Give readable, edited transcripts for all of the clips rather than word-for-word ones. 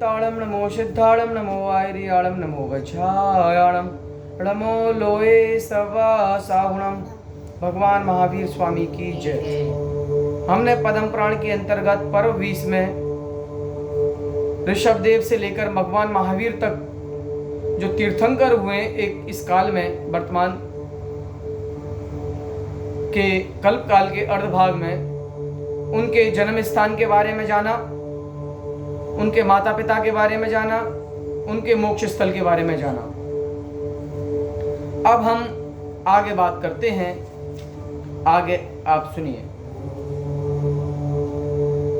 ताड़म नमो सिद्धाड़म नमो आयरियाड़म नमो गच्छायाड़म नमो लोए सवा साहुणम। भगवान महावीर स्वामी की जय। हमने पद्म पुराण के अंतर्गत पर्व 20 में ऋषभदेव से लेकर भगवान महावीर तक जो तीर्थंकर हुए एक इस काल में, वर्तमान के कल्प काल के अर्धभाग में, उनके जन्म स्थान के बारे में जाना, उनके माता पिता के बारे में जाना, उनके मोक्ष स्थल के बारे में जाना। अब हम आगे बात करते हैं। आगे आप सुनिए।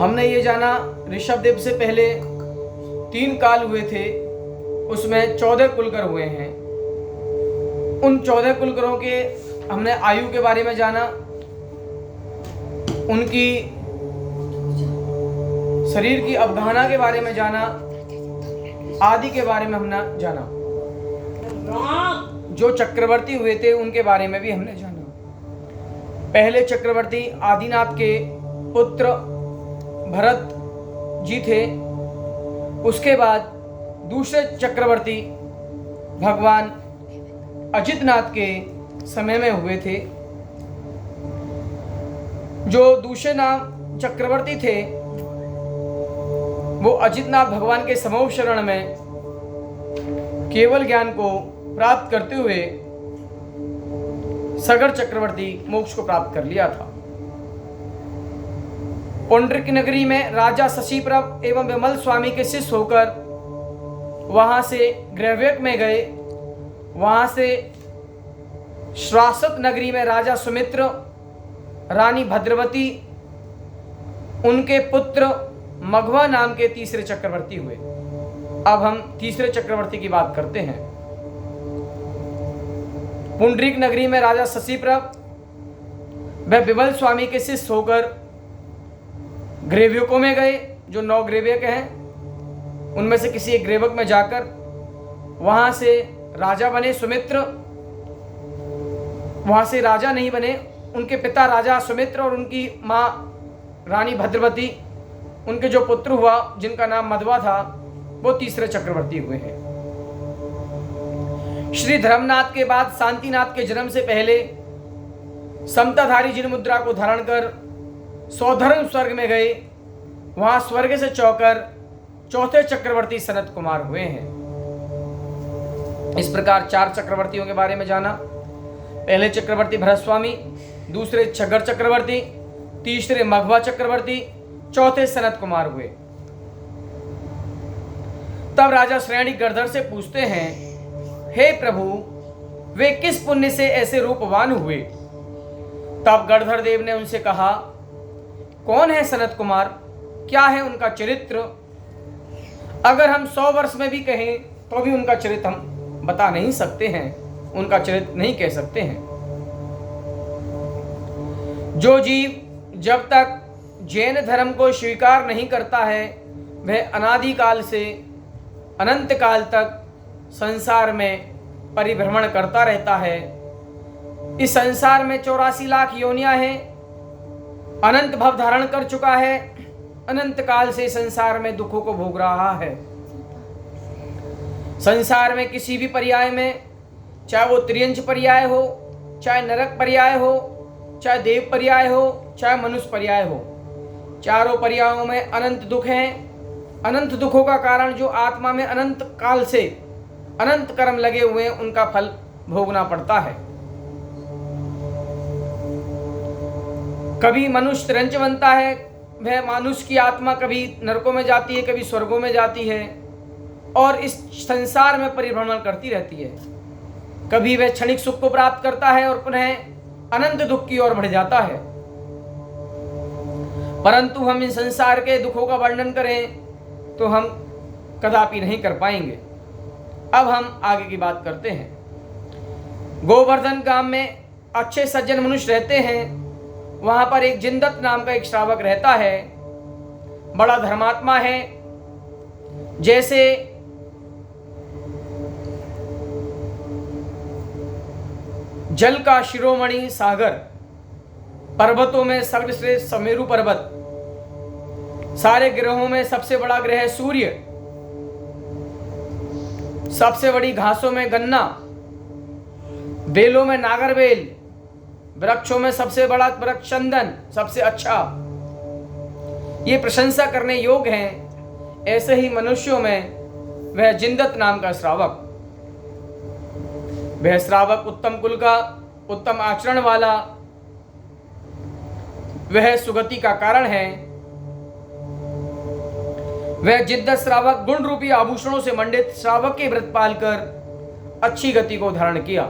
हमने ये जाना ऋषभदेव से पहले 3 काल हुए थे, उसमें 14 कुलकर हुए हैं। उन 14 कुलकरों के हमने आयु के बारे में जाना, उनकी शरीर की अवधारणा के बारे में जाना, आदि के बारे में हमने जाना। जो चक्रवर्ती हुए थे उनके बारे में भी हमने जाना। पहले चक्रवर्ती आदिनाथ के पुत्र भरत जी थे। उसके बाद दूसरे चक्रवर्ती भगवान अजितनाथ के समय में हुए थे। जो दूसरे नाम चक्रवर्ती थे वो अजितनाथ भगवान के समूह शरण में केवल ज्ञान को प्राप्त करते हुए सगर चक्रवर्ती मोक्ष को प्राप्त कर लिया था। पुंडरीक नगरी में राजा शशिप्रभ एवं विमल स्वामी के शिष्य होकर वहां से ग्रैव्यक में गए। वहां से श्रासत नगरी में राजा सुमित्र, रानी भद्रवती, उनके पुत्र मघवा नाम के तीसरे चक्रवर्ती हुए। अब हम तीसरे चक्रवर्ती की बात करते हैं। पुंडरीक नगरी में राजा शशिप्रभ वह विमल स्वामी के शिष्य होकर ग्रेव्यकों में गए। जो 9 ग्रेव्यक हैं उनमें से किसी एक ग्रेवक में जाकर वहां से राजा बने सुमित्र। वहां से राजा नहीं बने, उनके पिता राजा सुमित्र और उनकी मां रानी भद्रवती, उनके जो पुत्र हुआ जिनका नाम मधवा था, वो तीसरे चक्रवर्ती हुए हैं। श्री धर्मनाथ के बाद शांतिनाथ के जन्म से पहले समताधारी जिन मुद्रा को धारण कर सौधर्म स्वर्ग में गए। वहां स्वर्ग से चौकर चौथे चक्रवर्ती सनत कुमार हुए हैं। इस प्रकार 4 चक्रवर्तियों के बारे में जाना। पहले चक्रवर्ती भरत स्वामी, दूसरे छगर चक्रवर्ती, तीसरे मघवा चक्रवर्ती, चौथे सनत कुमार हुए। तब राजा श्रेणी गणधर से पूछते हैं, हे प्रभु, वे किस पुण्य से ऐसे रूपवान हुए? तब गणधर देव ने उनसे कहा, कौन है सनत कुमार? क्या है उनका चरित्र? अगर हम 100 वर्ष में भी कहें तो भी उनका चरित्र हम बता नहीं सकते हैं, उनका चरित्र नहीं कह सकते हैं। जो जीव जब तक जैन धर्म को स्वीकार नहीं करता है वह अनादिकाल से अनंत काल तक संसार में परिभ्रमण करता रहता है। इस संसार में 84 लाख योनियां हैं। अनंत भव धारण कर चुका है। अनंत काल से संसार में दुखों को भोग रहा है। संसार में किसी भी पर्याय में, चाहे वो त्रियंच पर्याय हो, चाहे नरक पर्याय हो, चाहे देव पर्याय हो, चाहे मनुष्य पर्याय हो, चारों पर्यायों में अनंत दुख हैं। अनंत दुखों का कारण जो आत्मा में अनंत काल से अनंत कर्म लगे हुए हैं उनका फल भोगना पड़ता है। कभी मनुष्य त्रियंच बनता है, वह मनुष्य की आत्मा कभी नरकों में जाती है, कभी स्वर्गों में जाती है और इस संसार में परिभ्रमण करती रहती है। कभी वह क्षणिक सुख को प्राप्त करता है और पुनः अनंत दुख की ओर बढ़ जाता है। परंतु हम इन संसार के दुखों का वर्णन करें तो हम कदापि नहीं कर पाएंगे। अब हम आगे की बात करते हैं। गोवर्धन गांव में अच्छे सज्जन मनुष्य रहते हैं। वहां पर एक जिंदत नाम का एक श्रावक रहता है। बड़ा धर्मात्मा है। जैसे जल का शिरोमणि सागर, पर्वतों में सर्वश्रेष्ठ समेरु पर्वत, सारे ग्रहों में सबसे बड़ा ग्रह सूर्य सबसे बड़ी घासों में गन्ना, बेलों में नागरबेल, वृक्षों में सबसे बड़ा वृक्ष चंदन सबसे अच्छा, ये प्रशंसा करने योग्य हैं। ऐसे ही मनुष्यों में वह जिंदत नाम का श्रावक, वह श्रावक उत्तम कुल का, उत्तम आचरण वाला, वह सुगति का कारण है। वह जिद्दत श्रावक गुण रूपी आभूषणों से मंडित श्रावक के व्रत पालकर अच्छी गति को धारण किया।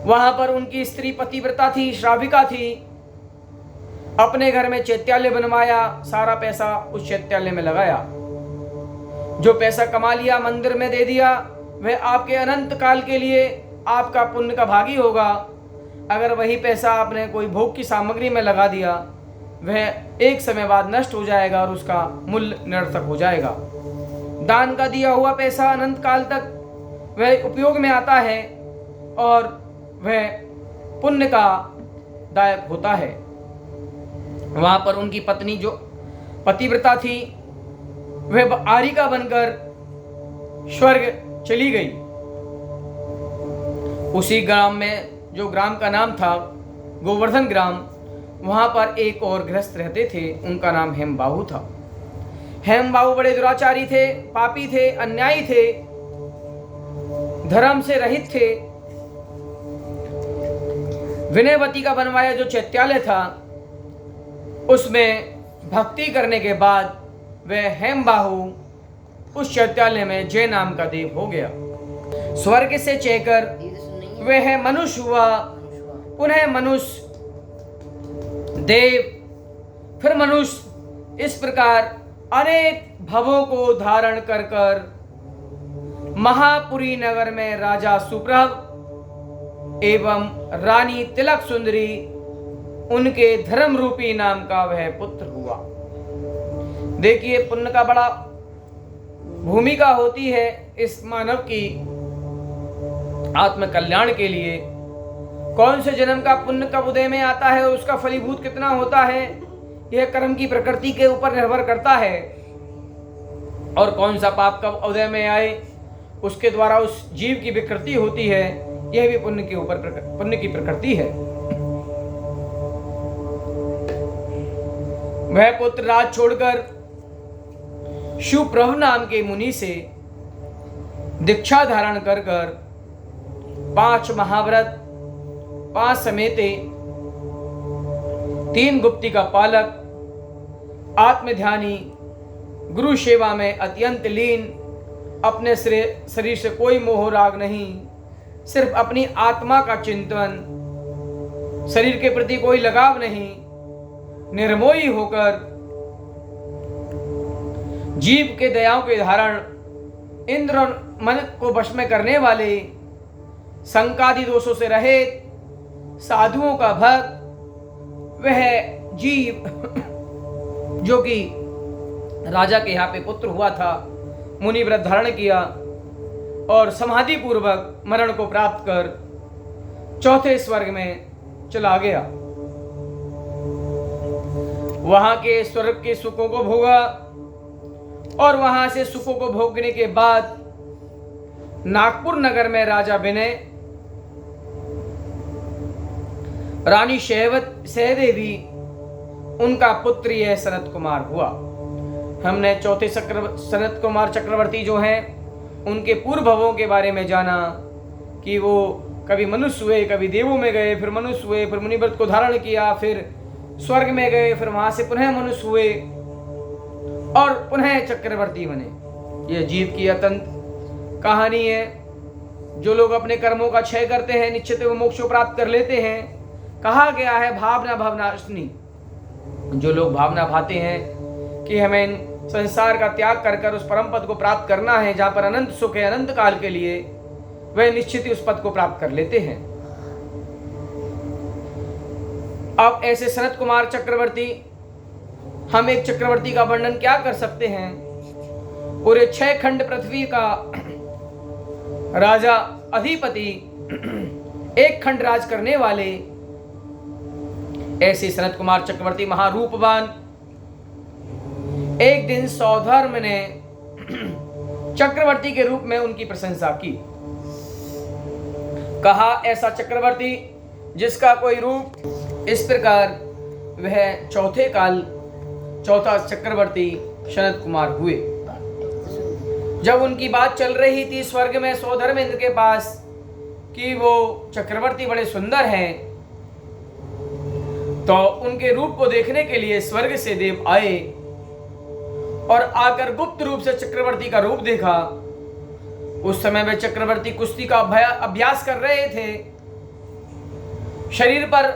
वहां पर उनकी स्त्री पतिव्रता थी, श्राविका थी। अपने घर में चैत्यालय बनवाया, सारा पैसा उस चैत्यालय में लगाया। जो पैसा कमा लिया मंदिर में दे दिया, वह आपके अनंत काल के लिए आपका पुण्य का भागी होगा। अगर वही पैसा आपने कोई भोग की सामग्री में लगा दिया, वह एक समय बाद नष्ट हो जाएगा और उसका मूल्य निरर्थक हो जाएगा। दान का दिया हुआ पैसा अनंत काल तक वह उपयोग में आता है और वह पुण्य का दायक होता है। वहां पर उनकी पत्नी जो पतिव्रता थी, वह आरिका बनकर स्वर्ग चली गई। उसी ग्राम में, जो ग्राम का नाम था गोवर्धन ग्राम, वहां पर एक और गृहस्थ रहते थे, उनका नाम हेमबाहु था। हेमबाहु बड़े दुराचारी थे, पापी थे, अन्यायी थे, धर्म से रहित थे। विनयवती का बनवाया जो चैत्यालय था, उसमें भक्ति करने के बाद वह हेमबाहु उस चैत्यालय में जय नाम का देव हो गया। स्वर्ग से चेकर वह मनुष्य हुआ, पुनः मनुष्य देव, फिर मनुष्य, इस प्रकार अनेक भवों को धारण कर कर महापुरी नगर में राजा सुप्रभ एवं रानी तिलक सुंदरी, उनके धर्म रूपी नाम का वह पुत्र हुआ। देखिए, पुण्य का बड़ा भूमिका होती है इस मानव की आत्म कल्याण के लिए। कौन से जन्म का पुण्य कब उदय में आता है और उसका फलीभूत कितना होता है, यह कर्म की प्रकृति के ऊपर निर्भर करता है। और कौन सा पाप कब उदय में आए, उसके द्वारा उस जीव की विकृति होती है, यह भी पुण्य के ऊपर पुण्य की प्रकृति है। वह पुत्र राज छोड़कर शिवप्रभ नाम के मुनि से दीक्षा धारण कर 5 महाव्रत, 5 समेते, 3 गुप्ती का पालक, आत्मध्यानी, गुरु सेवा में अत्यंत लीन, अपने शरीर से कोई मोह राग नहीं, सिर्फ अपनी आत्मा का चिंतन, शरीर के प्रति कोई लगाव नहीं, निर्मोही होकर जीव के दयाओं के धारण, इंद्र और मन को वश में करने वाले, संकादि दोषों से रहित, साधुओं का भक्त, वह जीव जो कि राजा के यहाँ पे पुत्र हुआ था, मुनि व्रत धारण किया और समाधि पूर्वक मरण को प्राप्त कर 4थे स्वर्ग में चला गया। वहां के स्वर्ग के सुखों को भोगा और वहां से सुखों को भोगने के बाद नागपुर नगर में राजा विनय, रानी सहदेवी, उनका पुत्र यह सनत कुमार हुआ। हमने 4थे सनत कुमार चक्रवर्ती जो हैं, उनके पूर्व भवों के बारे में जाना कि वो कभी मनुष्य हुए, कभी देवों में गए, फिर मनुष्य हुए, फिर मुनिव्रत को धारण किया, फिर स्वर्ग में गए, फिर वहां से पुनः मनुष्य हुए और पुनः चक्रवर्ती बने। यह जीव की अत्यंत कहानी है। जो लोग अपने कर्मों का क्षय करते हैं, निश्चित वो मोक्ष को प्राप्त कर लेते हैं। कहा गया है भावना भवनाशिनी। जो लोग भावना भाते हैं कि हमें संसार का त्याग कर कर उस परम पद को प्राप्त करना है जहां पर अनंत सुख है अनंत काल के लिए, वह निश्चित ही उस पद को प्राप्त कर लेते हैं। अब ऐसे सनत कुमार चक्रवर्ती, हम एक चक्रवर्ती का वर्णन क्या कर सकते हैं? पूरे 6 खंड पृथ्वी का राजा अधिपति, 1 खंड राज करने वाले ऐसे सनत कुमार चक्रवर्ती महारूपवान, एक दिन सौधर्म ने चक्रवर्ती के रूप में उनकी प्रशंसा की। कहा ऐसा चक्रवर्ती जिसका कोई रूप इस प्रकार, वह चौथा चक्रवर्ती सनत कुमार हुए। जब उनकी बात चल रही थी स्वर्ग में सौधर्मेंद्र के पास कि वो चक्रवर्ती बड़े सुंदर हैं, तो उनके रूप को देखने के लिए स्वर्ग से देव आए और आकर गुप्त रूप से चक्रवर्ती का रूप देखा। उस समय वे चक्रवर्ती कुश्ती का अभ्यास कर रहे थे। शरीर पर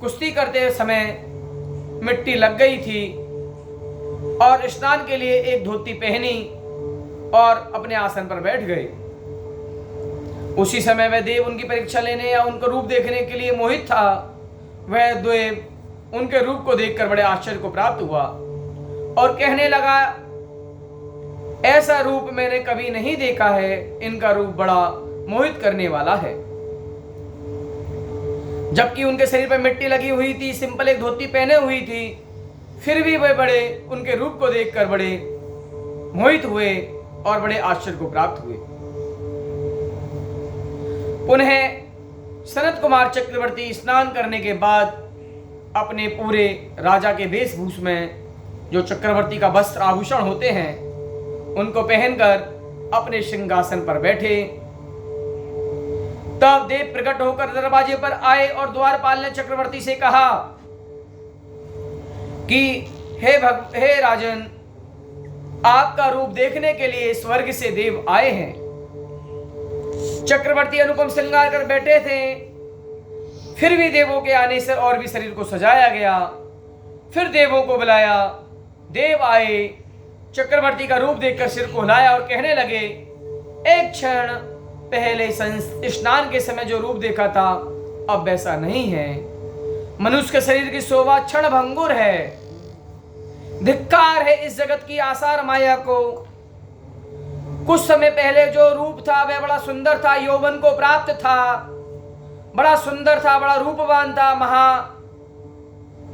कुश्ती करते समय मिट्टी लग गई थी और स्नान के लिए एक धोती पहनी और अपने आसन पर बैठ गए। उसी समय वह देव उनकी परीक्षा लेने या उनका रूप देखने के लिए मोहित था। वह देव उनके रूप को देखकर बड़े आश्चर्य को प्राप्त हुआ और कहने लगा, ऐसा रूप मैंने कभी नहीं देखा है, इनका रूप बड़ा मोहित करने वाला है। जबकि उनके शरीर पर मिट्टी लगी हुई थी, सिंपल एक धोती पहने हुई थी, फिर भी वे बड़े उनके रूप को देखकर बड़े मोहित हुए और बड़े आश्चर्य को प्राप्त हुए। पुनः सनत कुमार चक्रवर्ती स्नान करने के बाद अपने पूरे राजा के वेशभूष में, जो चक्रवर्ती का वस्त्र आभूषण होते हैं, उनको पहनकर अपने सिंहासन पर बैठे। तब देव प्रकट होकर दरवाजे पर आए और द्वारपाल ने चक्रवर्ती से कहा कि हे राजन, आपका रूप देखने के लिए स्वर्ग से देव आए हैं। चक्रवर्ती अनुपम श्रृंगार कर बैठे थे, फिर भी देवों के आने से और भी शरीर को सजाया गया। फिर देवों को बुलाया, देव आए, चक्रवर्ती का रूप देखकर सिर को हिलाया और कहने लगे, एक क्षण पहले स्नान के समय जो रूप देखा था अब वैसा नहीं है। मनुष्य के शरीर की शोभा क्षण भंगुर है। धिक्कार है इस जगत की आसार माया को। कुछ समय पहले जो रूप था वह बड़ा सुंदर था, यौवन को प्राप्त था, बड़ा सुंदर था, बड़ा रूपवान था, महा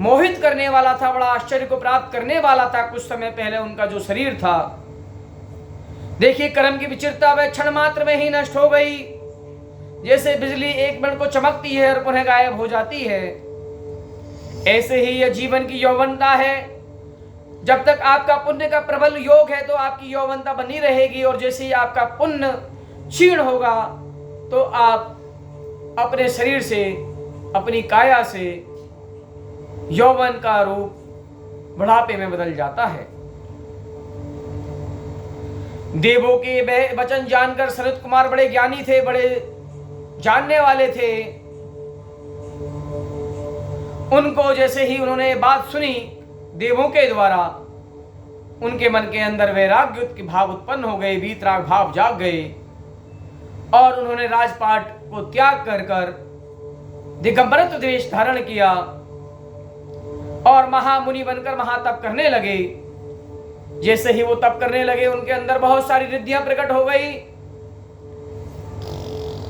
मोहित करने वाला था, बड़ा आश्चर्य को प्राप्त करने वाला था। कुछ समय पहले उनका जो शरीर था, देखिए कर्म की विचित्रता वह क्षण मात्र में ही नष्ट हो गई। जैसे बिजली एक मिनट को चमकती है और पुनः गायब हो जाती है, ऐसे ही यह जीवन की यौवनता है। जब तक आपका पुण्य का प्रबल योग है तो आपकी यौवनता बनी रहेगी, और जैसे ही आपका पुण्य क्षीण होगा तो आप अपने शरीर से, अपनी काया से यौवन का रूप बुढ़ापे में बदल जाता है। देवों के वचन जानकर सनत कुमार बड़े ज्ञानी थे, बड़े जानने वाले थे। उनको जैसे ही उन्होंने बात सुनी देवों के द्वारा, उनके मन के अंदर वैराग्य की भाव उत्पन्न हो गए, वीतराग भाव जाग गए और उन्होंने राजपाट को त्याग कर दिगंबरत्व वेश धारण किया और महामुनि बनकर महातप करने लगे। जैसे ही वो तप करने लगे उनके अंदर बहुत सारी रिद्धियां प्रकट हो गई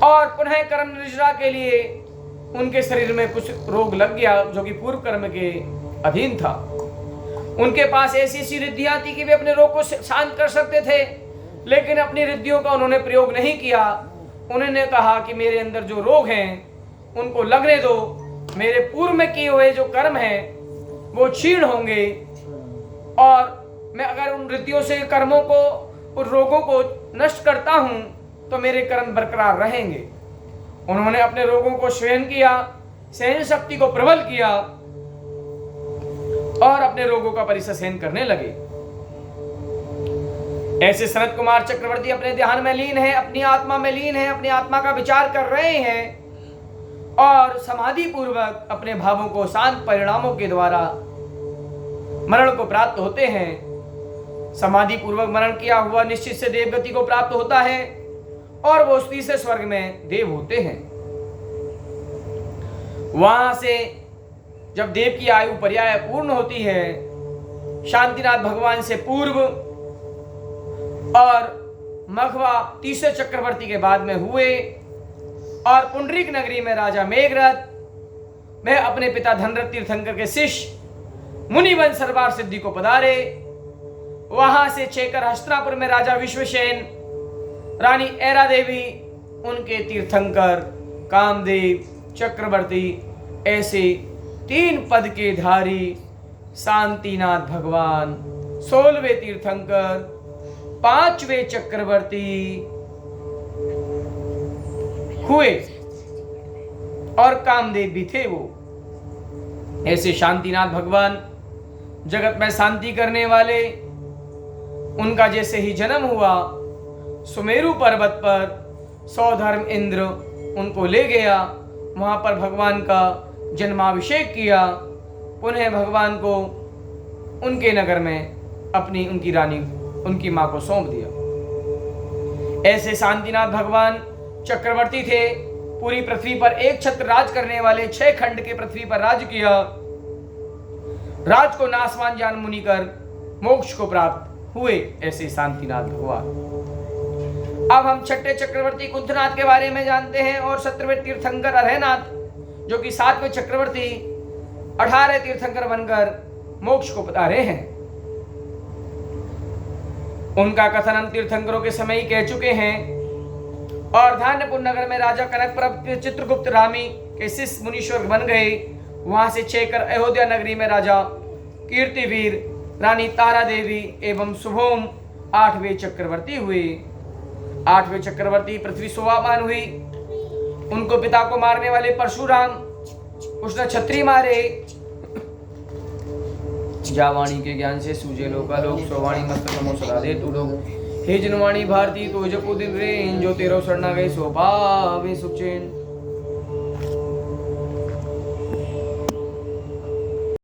और पुनः कर्म निद्रा के लिए उनके शरीर में कुछ रोग लग गया जो कि पूर्व कर्म के अधीन था। उनके पास ऐसी रिद्धियां थी कि वे अपने रोग को शांत कर सकते थे, लेकिन अपनी रिद्धियों का उन्होंने प्रयोग नहीं किया। उन्होंने कहा कि मेरे अंदर जो रोग हैं उनको लगने दो, मेरे पूर्व में किए हुए जो कर्म हैं वो क्षीण होंगे और मैं अगर उन रिद्धियों से कर्मों को, उन रोगों को नष्ट करता हूं तो मेरे कर्म बरकरार रहेंगे। उन्होंने अपने रोगों को सहन किया, सहन शक्ति को प्रबल किया और अपने रोगों का परिसर सहन करने लगे। ऐसे सनत कुमार चक्रवर्ती अपने ध्यान में लीन है, अपनी आत्मा में लीन है, अपनी आत्मा का विचार कर रहे हैं और समाधि पूर्वक अपने भावों को शांत परिणामों के द्वारा मरण को प्राप्त होते हैं। समाधि पूर्वक मरण किया हुआ निश्चित से देवगति को प्राप्त होता है और वो तीसरे स्वर्ग में देव होते हैं। वहां से जब देव की आयु पर्याय पूर्ण होती है, शांतिनाथ भगवान से पूर्व और मघवा तीसरे चक्रवर्ती के बाद में हुए और पुंडरीक नगरी में राजा मेघरथ वह अपने पिता धनरथ तीर्थंकर के शिष्य मुनिवन सरवार सिद्धि को पधारे। वहां से चेकर हस्तिनापुर में राजा विश्वसेन रानी ऐरा देवी, उनके तीर्थंकर कामदेव, चक्रवर्ती, ऐसे 3 पद के धारी शांतिनाथ भगवान 16वें तीर्थंकर, 5वें चक्रवर्ती हुए और कामदेव भी थे वो। ऐसे शांतिनाथ भगवान जगत में शांति करने वाले, उनका जैसे ही जन्म हुआ सुमेरु पर्वत पर सौधर्म इंद्र उनको ले गया, वहां पर भगवान का जन्माभिषेक किया, पुनः भगवान को उनके नगर में अपनी उनकी रानी उनकी मां को सौंप दिया। ऐसे शांतिनाथ भगवान चक्रवर्ती थे, पूरी पृथ्वी पर एक छत्र राज करने वाले, 6 खंड के पृथ्वी पर राज किया। राज को नासवान जान मुनि कर मोक्ष को प्राप्त हुए ऐसे शांतिनाथ भगवान। अब हम छठे चक्रवर्ती कुंथनाथ के बारे में जानते हैं और 17वें तीर्थंकर अरहनाथ, जो कि 7वें चक्रवर्ती 18 तीर्थंकर बनकर मोक्ष को पधारे हैं। उनका कथन हम तीर्थंकरों के समय ही कह चुके हैं। और धान्यपुर नगर में राजा कनक प्रभ चित्रगुप्त रामी के शिष्य मुनीश्वर बन गए। वहां से 6 कर अयोध्या नगरी में राजा कीर्तिवीर, रानी तारा देवी एवं शुभोम 8वें चक्रवर्ती हुए। 8वें चक्रवर्ती पृथ्वी शोभामान हुई। उनको पिता को मारने वाले परशुराम, उसने छत्री मारे। जावाणी के ज्ञान से सूझे लोकालोक, सोवाणी मस्त नमो सदा दे तू लोग। हे जनवाणी भारती तो जपो दिन रे, जो तेरो शरणा गए सो पावे सुख चैन।